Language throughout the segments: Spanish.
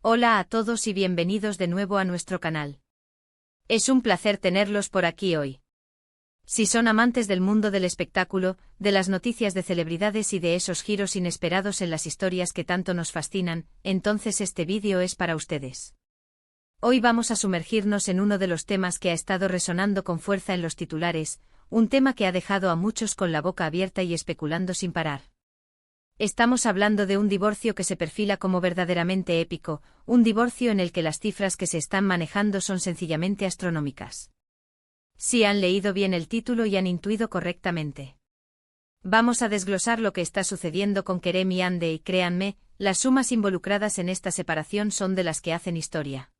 Hola a todos y bienvenidos de nuevo a nuestro canal. Es un placer tenerlos por aquí hoy. Si son amantes del mundo del espectáculo, de las noticias de celebridades y de esos giros inesperados en las historias que tanto nos fascinan, entonces este vídeo es para ustedes. Hoy vamos a sumergirnos en uno de los temas que ha estado resonando con fuerza en los titulares, un tema que ha dejado a muchos con la boca abierta y especulando sin parar. Estamos hablando de un divorcio que se perfila como verdaderamente épico, un divorcio en el que las cifras que se están manejando son sencillamente astronómicas. Si han leído bien el título y han intuido correctamente. Vamos a desglosar lo que está sucediendo con Kerem y Hande y créanme, las sumas involucradas en esta separación son de las que hacen historia.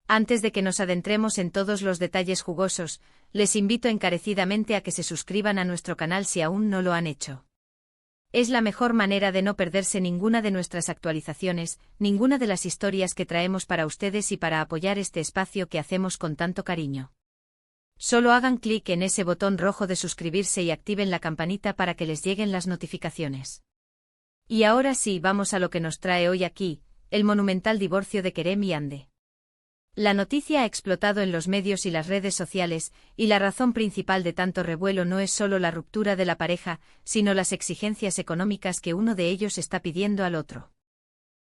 Antes de que nos adentremos en todos los detalles jugosos, les invito encarecidamente a que se suscriban a nuestro canal si aún no lo han hecho. Es la mejor manera de no perderse ninguna de nuestras actualizaciones, ninguna de las historias que traemos para ustedes y para apoyar este espacio que hacemos con tanto cariño. Solo hagan clic en ese botón rojo de suscribirse y activen la campanita para que les lleguen las notificaciones. Y ahora sí, vamos a lo que nos trae hoy aquí, el monumental divorcio de Kerem y Hande. La noticia ha explotado en los medios y las redes sociales, y la razón principal de tanto revuelo no es solo la ruptura de la pareja, sino las exigencias económicas que uno de ellos está pidiendo al otro.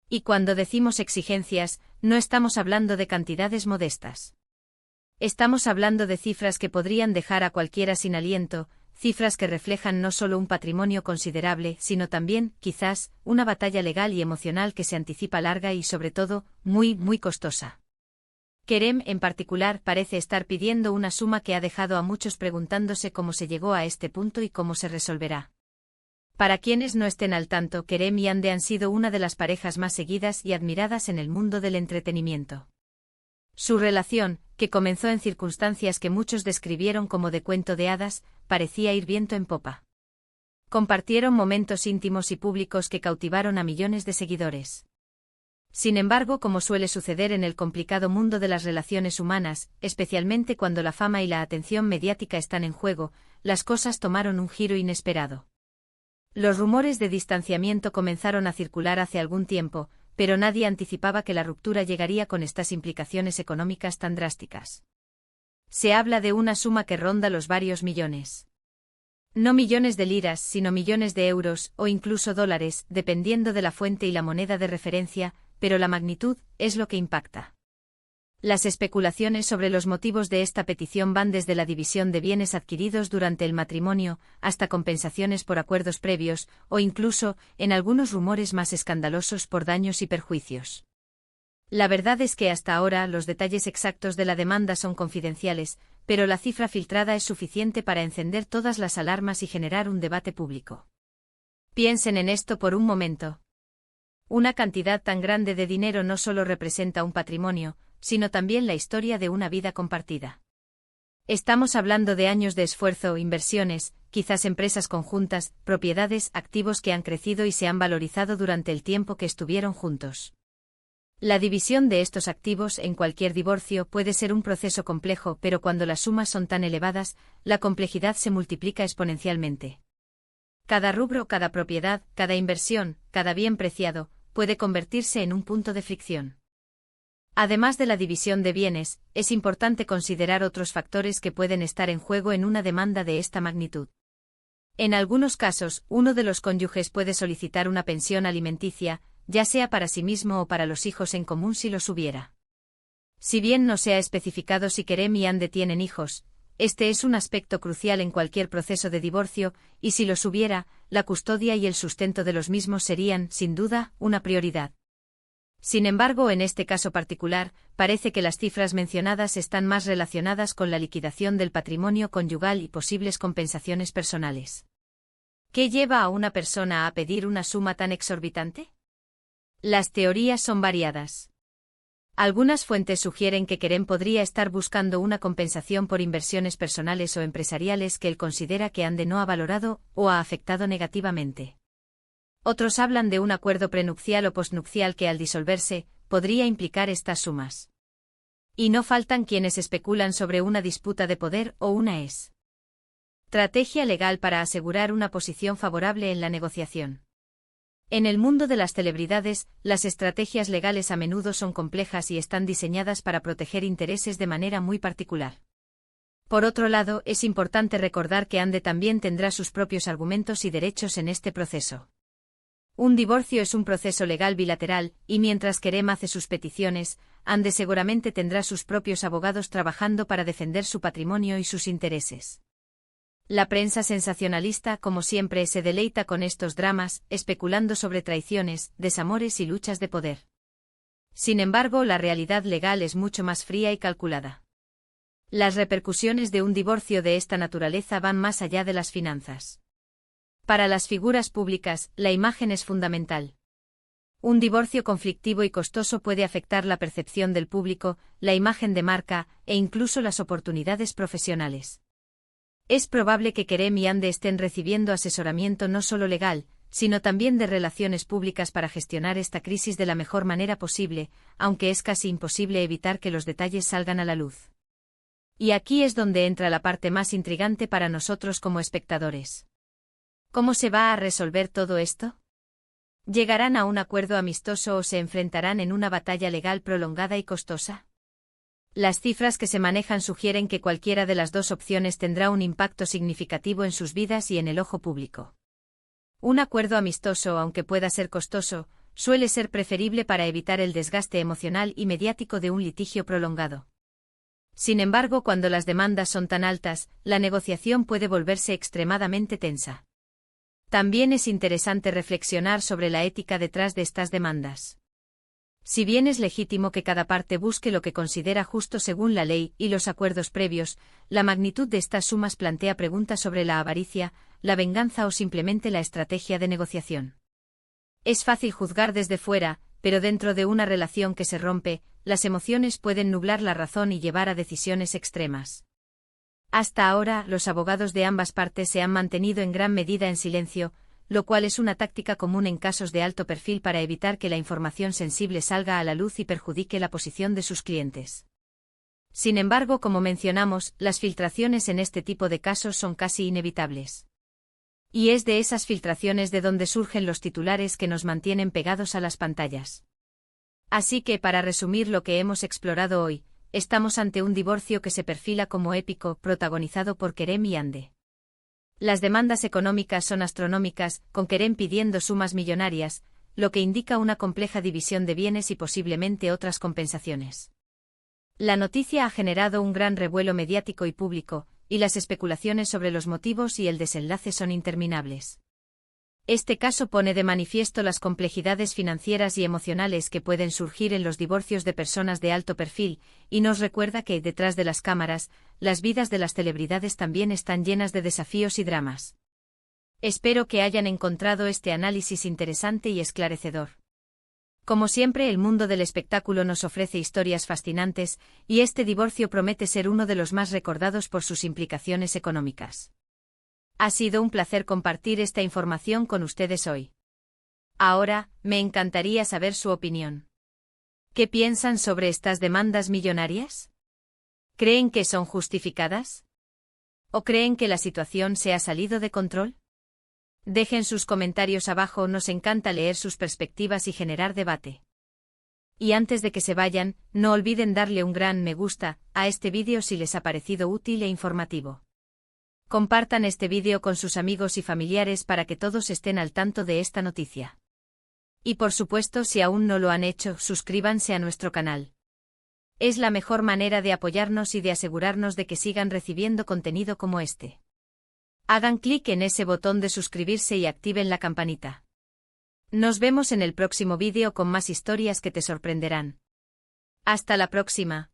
Y cuando decimos exigencias, no estamos hablando de cantidades modestas. Estamos hablando de cifras que podrían dejar a cualquiera sin aliento, cifras que reflejan no solo un patrimonio considerable, sino también, quizás, una batalla legal y emocional que se anticipa larga y sobre todo, muy costosa. Kerem, en particular, parece estar pidiendo una suma que ha dejado a muchos preguntándose cómo se llegó a este punto y cómo se resolverá. Para quienes no estén al tanto, Kerem y Hande han sido una de las parejas más seguidas y admiradas en el mundo del entretenimiento. Su relación, que comenzó en circunstancias que muchos describieron como de cuento de hadas, parecía ir viento en popa. Compartieron momentos íntimos y públicos que cautivaron a millones de seguidores. Sin embargo, como suele suceder en el complicado mundo de las relaciones humanas, especialmente cuando la fama y la atención mediática están en juego, las cosas tomaron un giro inesperado. Los rumores de distanciamiento comenzaron a circular hace algún tiempo, pero nadie anticipaba que la ruptura llegaría con estas implicaciones económicas tan drásticas. Se habla de una suma que ronda los varios millones. No millones de liras, sino millones de euros, o incluso dólares, dependiendo de la fuente y la moneda de referencia, pero la magnitud es lo que impacta. Las especulaciones sobre los motivos de esta petición van desde la división de bienes adquiridos durante el matrimonio, hasta compensaciones por acuerdos previos, o incluso, en algunos rumores más escandalosos por daños y perjuicios. La verdad es que hasta ahora los detalles exactos de la demanda son confidenciales, pero la cifra filtrada es suficiente para encender todas las alarmas y generar un debate público. Piensen en esto por un momento. Una cantidad tan grande de dinero no solo representa un patrimonio, sino también la historia de una vida compartida. Estamos hablando de años de esfuerzo, inversiones, quizás empresas conjuntas, propiedades, activos que han crecido y se han valorizado durante el tiempo que estuvieron juntos. La división de estos activos en cualquier divorcio puede ser un proceso complejo, pero cuando las sumas son tan elevadas, la complejidad se multiplica exponencialmente. Cada rubro, cada propiedad, cada inversión, cada bien preciado, puede convertirse en un punto de fricción. Además de la división de bienes, es importante considerar otros factores que pueden estar en juego en una demanda de esta magnitud. En algunos casos, uno de los cónyuges puede solicitar una pensión alimenticia, ya sea para sí mismo o para los hijos en común si los hubiera. Si bien no se ha especificado si Kerem y Hande tienen hijos, este es un aspecto crucial en cualquier proceso de divorcio, y si los hubiera, la custodia y el sustento de los mismos serían, sin duda, una prioridad. Sin embargo, en este caso particular, parece que las cifras mencionadas están más relacionadas con la liquidación del patrimonio conyugal y posibles compensaciones personales. ¿Qué lleva a una persona a pedir una suma tan exorbitante? Las teorías son variadas. Algunas fuentes sugieren que Kerem podría estar buscando una compensación por inversiones personales o empresariales que él considera que Hande no ha valorado o ha afectado negativamente. Otros hablan de un acuerdo prenupcial o postnupcial que al disolverse, podría implicar estas sumas. Y no faltan quienes especulan sobre una disputa de poder o una estrategia legal para asegurar una posición favorable en la negociación. En el mundo de las celebridades, las estrategias legales a menudo son complejas y están diseñadas para proteger intereses de manera muy particular. Por otro lado, es importante recordar que Ande también tendrá sus propios argumentos y derechos en este proceso. Un divorcio es un proceso legal bilateral, y mientras Kerem hace sus peticiones, Ande seguramente tendrá sus propios abogados trabajando para defender su patrimonio y sus intereses. La prensa sensacionalista, como siempre, se deleita con estos dramas, especulando sobre traiciones, desamores y luchas de poder. Sin embargo, la realidad legal es mucho más fría y calculada. Las repercusiones de un divorcio de esta naturaleza van más allá de las finanzas. Para las figuras públicas, la imagen es fundamental. Un divorcio conflictivo y costoso puede afectar la percepción del público, la imagen de marca, e incluso las oportunidades profesionales. Es probable que Kerem y Ande estén recibiendo asesoramiento no solo legal, sino también de relaciones públicas para gestionar esta crisis de la mejor manera posible, aunque es casi imposible evitar que los detalles salgan a la luz. Y aquí es donde entra la parte más intrigante para nosotros como espectadores. ¿Cómo se va a resolver todo esto? ¿Llegarán a un acuerdo amistoso o se enfrentarán en una batalla legal prolongada y costosa? Las cifras que se manejan sugieren que cualquiera de las dos opciones tendrá un impacto significativo en sus vidas y en el ojo público. Un acuerdo amistoso, aunque pueda ser costoso, suele ser preferible para evitar el desgaste emocional y mediático de un litigio prolongado. Sin embargo, cuando las demandas son tan altas, la negociación puede volverse extremadamente tensa. También es interesante reflexionar sobre la ética detrás de estas demandas. Si bien es legítimo que cada parte busque lo que considera justo según la ley y los acuerdos previos, la magnitud de estas sumas plantea preguntas sobre la avaricia, la venganza o simplemente la estrategia de negociación. Es fácil juzgar desde fuera, pero dentro de una relación que se rompe, las emociones pueden nublar la razón y llevar a decisiones extremas. Hasta ahora, los abogados de ambas partes se han mantenido en gran medida en silencio, lo cual es una táctica común en casos de alto perfil para evitar que la información sensible salga a la luz y perjudique la posición de sus clientes. Sin embargo, como mencionamos, las filtraciones en este tipo de casos son casi inevitables. Y es de esas filtraciones de donde surgen los titulares que nos mantienen pegados a las pantallas. Así que, para resumir lo que hemos explorado hoy, estamos ante un divorcio que se perfila como épico, protagonizado por Kerem y Ande. Las demandas económicas son astronómicas, con Kerem pidiendo sumas millonarias, lo que indica una compleja división de bienes y posiblemente otras compensaciones. La noticia ha generado un gran revuelo mediático y público, y las especulaciones sobre los motivos y el desenlace son interminables. Este caso pone de manifiesto las complejidades financieras y emocionales que pueden surgir en los divorcios de personas de alto perfil, y nos recuerda que, detrás de las cámaras, las vidas de las celebridades también están llenas de desafíos y dramas. Espero que hayan encontrado este análisis interesante y esclarecedor. Como siempre, el mundo del espectáculo nos ofrece historias fascinantes, y este divorcio promete ser uno de los más recordados por sus implicaciones económicas. Ha sido un placer compartir esta información con ustedes hoy. Ahora, me encantaría saber su opinión. ¿Qué piensan sobre estas demandas millonarias? ¿Creen que son justificadas? ¿O creen que la situación se ha salido de control? Dejen sus comentarios abajo, nos encanta leer sus perspectivas y generar debate. Y antes de que se vayan, no olviden darle un gran me gusta a este vídeo si les ha parecido útil e informativo. Compartan este vídeo con sus amigos y familiares para que todos estén al tanto de esta noticia. Y por supuesto, si aún no lo han hecho, suscríbanse a nuestro canal. Es la mejor manera de apoyarnos y de asegurarnos de que sigan recibiendo contenido como este. Hagan clic en ese botón de suscribirse y activen la campanita. Nos vemos en el próximo vídeo con más historias que te sorprenderán. Hasta la próxima.